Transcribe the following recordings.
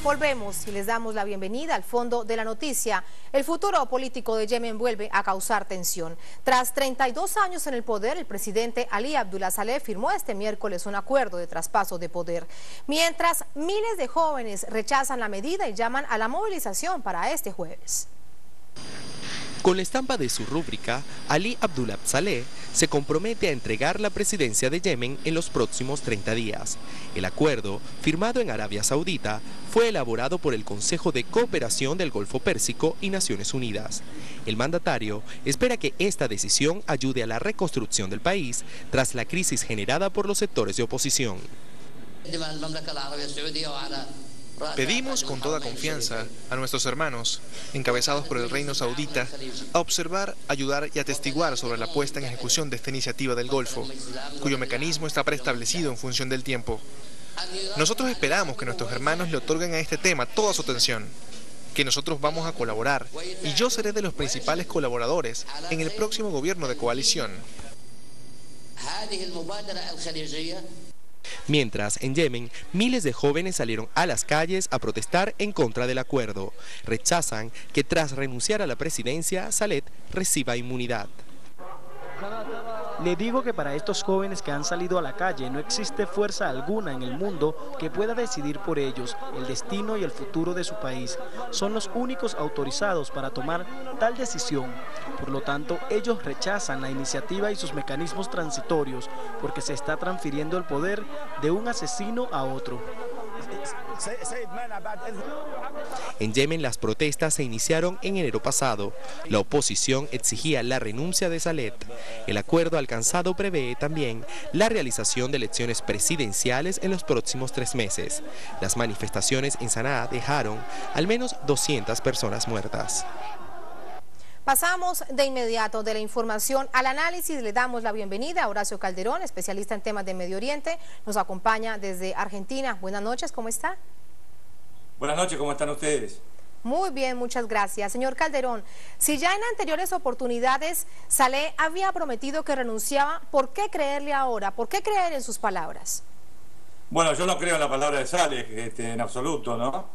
Volvemos y les damos la bienvenida al fondo de la noticia. El futuro político de Yemen vuelve a causar tensión. Tras 32 años en el poder, el presidente Ali Abdullah Saleh firmó este miércoles un acuerdo de traspaso de poder. Mientras miles de jóvenes rechazan la medida y llaman a la movilización para este jueves. Con la estampa de su rúbrica, Ali Abdullah Saleh se compromete a entregar la presidencia de Yemen en los próximos 30 días. El acuerdo, firmado en Arabia Saudita, fue elaborado por el Consejo de Cooperación del Golfo Pérsico y Naciones Unidas. El mandatario espera que esta decisión ayude a la reconstrucción del país tras la crisis generada por los sectores de oposición. Pedimos con toda confianza a nuestros hermanos, encabezados por el Reino Saudita, a observar, ayudar y atestiguar sobre la puesta en ejecución de esta iniciativa del Golfo, cuyo mecanismo está preestablecido en función del tiempo. Nosotros esperamos que nuestros hermanos le otorguen a este tema toda su atención, que nosotros vamos a colaborar, y yo seré de los principales colaboradores en el próximo gobierno de coalición. Mientras, en Yemen, miles de jóvenes salieron a las calles a protestar en contra del acuerdo. Rechazan que tras renunciar a la presidencia, Saleh reciba inmunidad. Le digo que para estos jóvenes que han salido a la calle no existe fuerza alguna en el mundo que pueda decidir por ellos el destino y el futuro de su país. Son los únicos autorizados para tomar tal decisión. Por lo tanto, ellos rechazan la iniciativa y sus mecanismos transitorios porque se está transfiriendo el poder de un asesino a otro. En Yemen las protestas se iniciaron en enero pasado. La oposición exigía la renuncia de Saleh. El acuerdo alcanzado prevé también la realización de elecciones presidenciales en los próximos 3 meses. Las manifestaciones en Sanaa dejaron al menos 200 personas muertas. Pasamos de inmediato de la información al análisis. Le damos la bienvenida a Horacio Calderón, especialista en temas de Medio Oriente. Nos acompaña desde Argentina. Buenas noches, ¿cómo está? Buenas noches, ¿cómo están ustedes? Muy bien, muchas gracias. Señor Calderón, si ya en anteriores oportunidades Saleh había prometido que renunciaba, ¿por qué creerle ahora? ¿Por qué creer en sus palabras? Bueno, yo no creo en la palabra de Saleh, en absoluto, ¿no?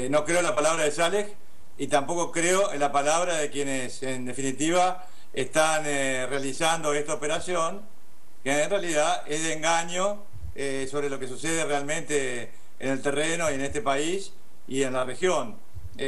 No creo en la palabra de Saleh y tampoco creo en la palabra de quienes, en definitiva, están realizando esta operación, que en realidad es de engaño sobre lo que sucede realmente en el terreno y en este país y en la región,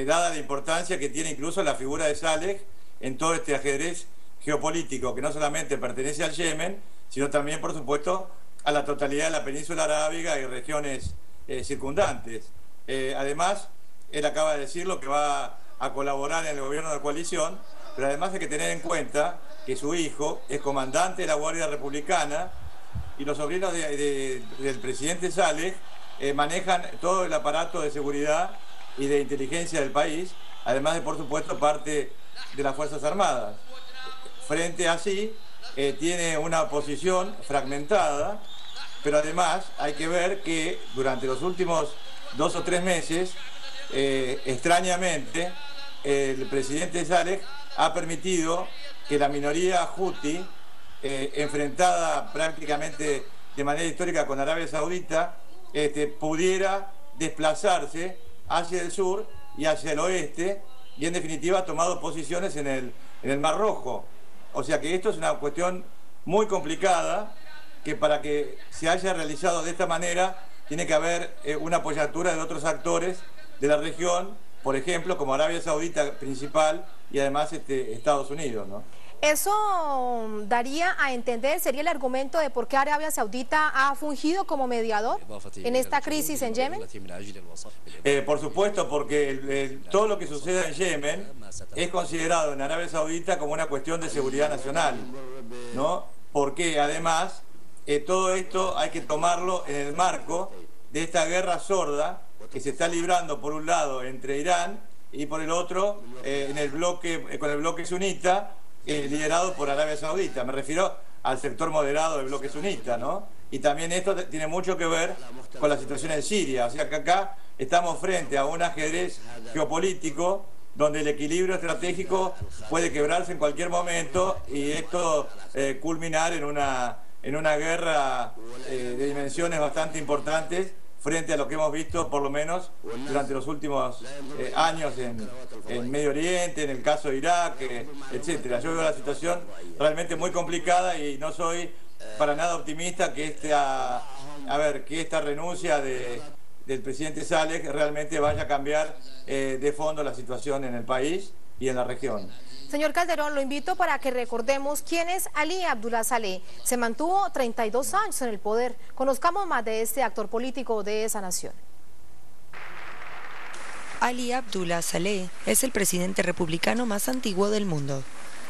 dada la importancia que tiene incluso la figura de Saleh en todo este ajedrez geopolítico que no solamente pertenece al Yemen, sino también, por supuesto, a la totalidad de la península arábiga y regiones circundantes. Además, él acaba de decirlo que va a colaborar en el gobierno de coalición, pero además hay que tener en cuenta que su hijo es comandante de la Guardia Republicana y los sobrinos del presidente Saleh manejan todo el aparato de seguridad y de inteligencia del país, además de, por supuesto, parte de las Fuerzas Armadas. Frente a sí, tiene una posición fragmentada, pero además hay que ver que durante los últimos 2 o 3 meses, extrañamente, el presidente Saleh ha permitido que la minoría Houthi, enfrentada prácticamente de manera histórica con Arabia Saudita, pudiera desplazarse hacia el sur y hacia el oeste y en definitiva ha tomado posiciones en el Mar Rojo. O sea que esto es una cuestión muy complicada que para que se haya realizado de esta manera tiene que haber una apoyatura de otros actores de la región, por ejemplo, como Arabia Saudita principal y además Estados Unidos, ¿no? Eso daría a entender, sería el argumento de por qué Arabia Saudita ha fungido como mediador en esta crisis en Yemen. Por supuesto, porque todo lo que sucede en Yemen es considerado en Arabia Saudita como una cuestión de seguridad nacional, ¿no? Porque además todo esto hay que tomarlo en el marco de esta guerra sorda que se está librando por un lado entre Irán y por el otro con el bloque sunita, liderado por Arabia Saudita. Me refiero al sector moderado del bloque sunita, ¿no? Y también esto tiene mucho que ver con la situación en Siria. O sea que acá estamos frente a un ajedrez geopolítico donde el equilibrio estratégico puede quebrarse en cualquier momento y esto culminar en una guerra de dimensiones bastante importantes frente a lo que hemos visto por lo menos durante los últimos años en Medio Oriente, en el caso de Irak, etcétera. Yo veo la situación realmente muy complicada y no soy para nada optimista que esta renuncia del presidente Saleh realmente vaya a cambiar de fondo la situación en el país y en la región. Señor Calderón, lo invito para que recordemos quién es Ali Abdullah Saleh. Se mantuvo 32 años en el poder. Conozcamos más de este actor político de esa nación. Ali Abdullah Saleh es el presidente republicano más antiguo del mundo.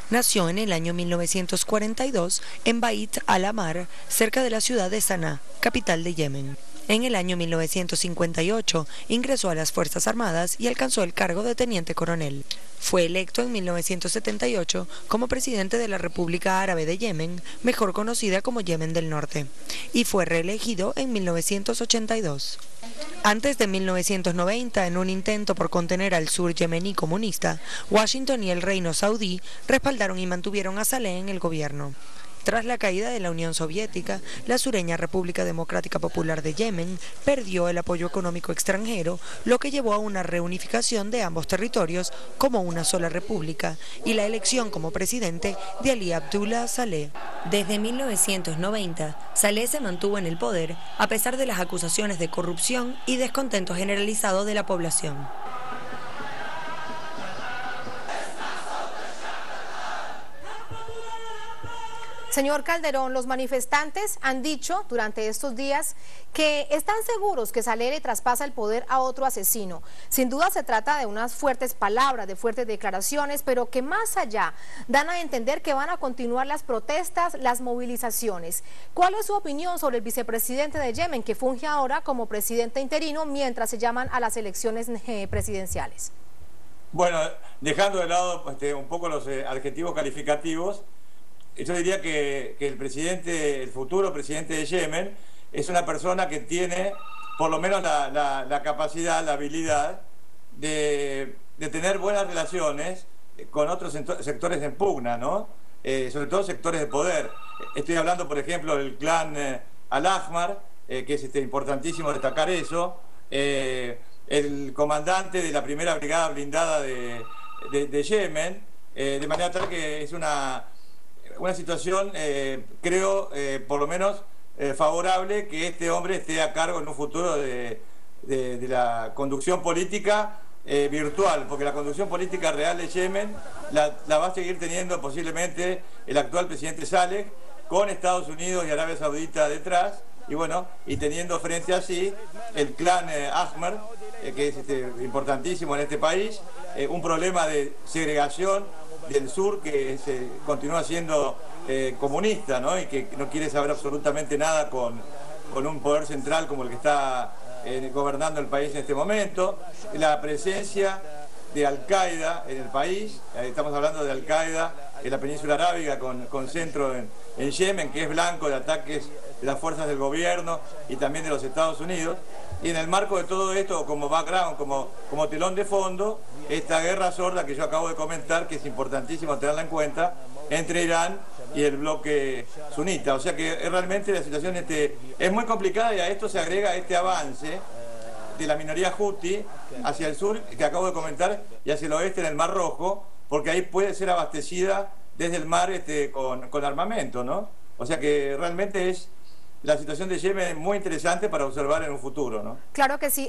Nació en el año 1942 en Bait al-Amar, cerca de la ciudad de Saná, capital de Yemen. En el año 1958 ingresó a las Fuerzas Armadas y alcanzó el cargo de teniente coronel. Fue electo en 1978 como presidente de la República Árabe de Yemen, mejor conocida como Yemen del Norte, y fue reelegido en 1982. Antes de 1990, en un intento por contener al sur yemení comunista, Washington y el Reino Saudí respaldaron y mantuvieron a Saleh en el gobierno. Tras la caída de la Unión Soviética, la sureña República Democrática Popular de Yemen perdió el apoyo económico extranjero, lo que llevó a una reunificación de ambos territorios como una sola república y la elección como presidente de Ali Abdullah Saleh. Desde 1990, Saleh se mantuvo en el poder a pesar de las acusaciones de corrupción y descontento generalizado de la población. Señor Calderón, los manifestantes han dicho durante estos días que están seguros que Saleh le traspasa el poder a otro asesino. Sin duda se trata de unas fuertes palabras, de fuertes declaraciones, pero que más allá dan a entender que van a continuar las protestas, las movilizaciones. ¿Cuál es su opinión sobre el vicepresidente de Yemen, que funge ahora como presidente interino mientras se llaman a las elecciones presidenciales? Bueno, dejando de lado un poco los adjetivos calificativos, yo diría que el futuro presidente de Yemen es una persona que tiene por lo menos la capacidad, la habilidad de tener buenas relaciones con otros sectores en pugna, ¿no? Sobre todo sectores de poder. Estoy hablando, por ejemplo, del clan Al-Ahmar, que es importantísimo destacar eso, el comandante de la primera brigada blindada de Yemen, de manera tal que es una situación, creo, por lo menos favorable que este hombre esté a cargo en un futuro de la conducción política virtual, porque la conducción política real de Yemen la va a seguir teniendo posiblemente el actual presidente Saleh, con Estados Unidos y Arabia Saudita detrás, y bueno, y teniendo frente a sí el clan Ahmar, que es importantísimo en este país, un problema de segregación del sur que continúa siendo comunista, ¿no? Y que no quiere saber absolutamente nada con un poder central como el que está gobernando el país en este momento. La presencia de Al-Qaeda en el país, estamos hablando de Al-Qaeda en la península arábiga con centro en Yemen, que es blanco de ataques de las fuerzas del gobierno y también de los Estados Unidos. Y en el marco de todo esto, como background, como telón de fondo, esta guerra sorda que yo acabo de comentar, que es importantísimo tenerla en cuenta, entre Irán y el bloque sunita. O sea que realmente la situación es muy complicada, y a esto se agrega este avance de la minoría Houthi hacia el sur, que acabo de comentar, y hacia el oeste en el Mar Rojo, porque ahí puede ser abastecida desde el mar con armamento, ¿no? O sea que realmente es la situación de Yemen es muy interesante para observar en un futuro, ¿no? Claro que sí.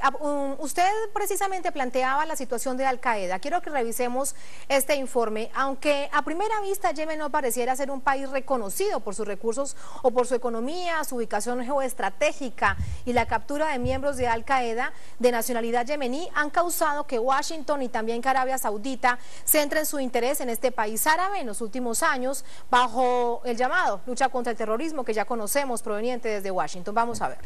Usted precisamente planteaba la situación de Al-Qaeda. Quiero que revisemos este informe. Aunque a primera vista Yemen no pareciera ser un país reconocido por sus recursos o por su economía, su ubicación geoestratégica y la captura de miembros de Al-Qaeda de nacionalidad yemení han causado que Washington y también que Arabia Saudita centren su interés en este país árabe en los últimos años bajo el llamado lucha contra el terrorismo que ya conocemos proveniente desde Washington. Vamos a ver.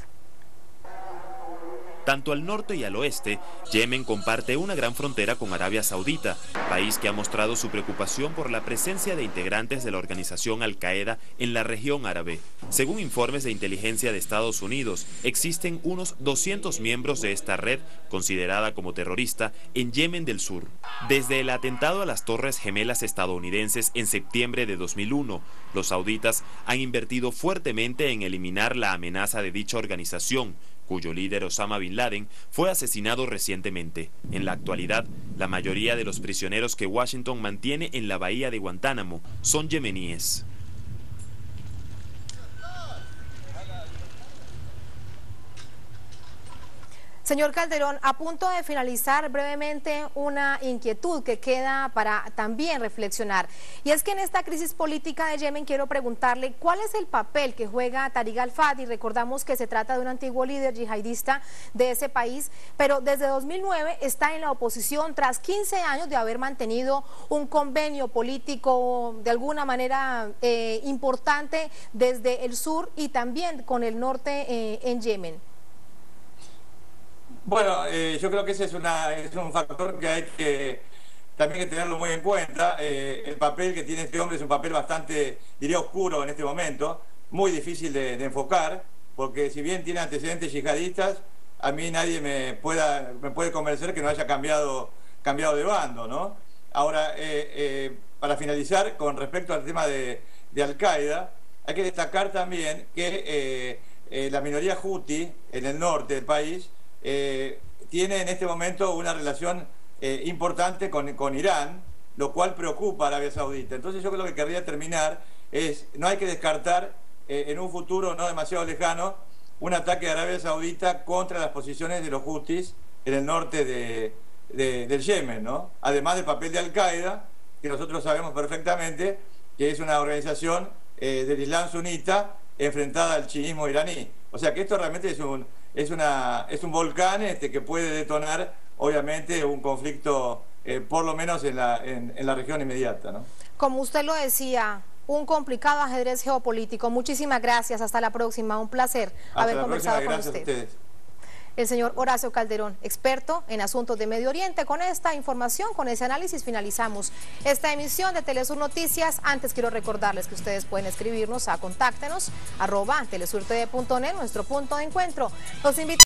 Tanto al norte y al oeste, Yemen comparte una gran frontera con Arabia Saudita, país que ha mostrado su preocupación por la presencia de integrantes de la organización Al-Qaeda en la región árabe. Según informes de inteligencia de Estados Unidos, existen unos 200 miembros de esta red, considerada como terrorista, en Yemen del Sur. Desde el atentado a las Torres Gemelas estadounidenses en septiembre de 2001, los sauditas han invertido fuertemente en eliminar la amenaza de dicha organización, cuyo líder Osama Bin Laden fue asesinado recientemente. En la actualidad, la mayoría de los prisioneros que Washington mantiene en la bahía de Guantánamo son yemeníes. Señor Calderón, a punto de finalizar brevemente una inquietud que queda para también reflexionar. Y es que en esta crisis política de Yemen quiero preguntarle cuál es el papel que juega Tariq al-Fadi. Recordamos que se trata de un antiguo líder yihadista de ese país, pero desde 2009 está en la oposición tras 15 años de haber mantenido un convenio político de alguna manera importante desde el sur y también con el norte en Yemen. Bueno, yo creo que ese es un factor que hay que también que tenerlo muy en cuenta. El papel que tiene este hombre es un papel bastante, diría, oscuro en este momento, muy difícil de enfocar, porque si bien tiene antecedentes yihadistas, a mí nadie me puede convencer que no haya cambiado de bando, ¿no? Ahora, para finalizar, con respecto al tema de Al-Qaeda, hay que destacar también que la minoría Houthi en el norte del país tiene en este momento una relación importante con Irán, lo cual preocupa a Arabia Saudita. Entonces yo creo que querría terminar no hay que descartar en un futuro no demasiado lejano un ataque de Arabia Saudita contra las posiciones de los Houthis en el norte del Yemen, ¿no? Además del papel de Al-Qaeda, que nosotros sabemos perfectamente que es una organización del Islam sunita enfrentada al chiismo iraní. O sea que esto realmente es un volcán que puede detonar, obviamente, un conflicto, por lo menos en la región inmediata, ¿no? Como usted lo decía, un complicado ajedrez geopolítico. Muchísimas gracias, hasta la próxima, un placer haber conversado con usted. El señor Horacio Calderón, experto en asuntos de Medio Oriente. Con esta información, con ese análisis, finalizamos esta emisión de Telesur Noticias. Antes quiero recordarles que ustedes pueden escribirnos a contáctenos @telesurtv.net, nuestro punto de encuentro. Los invito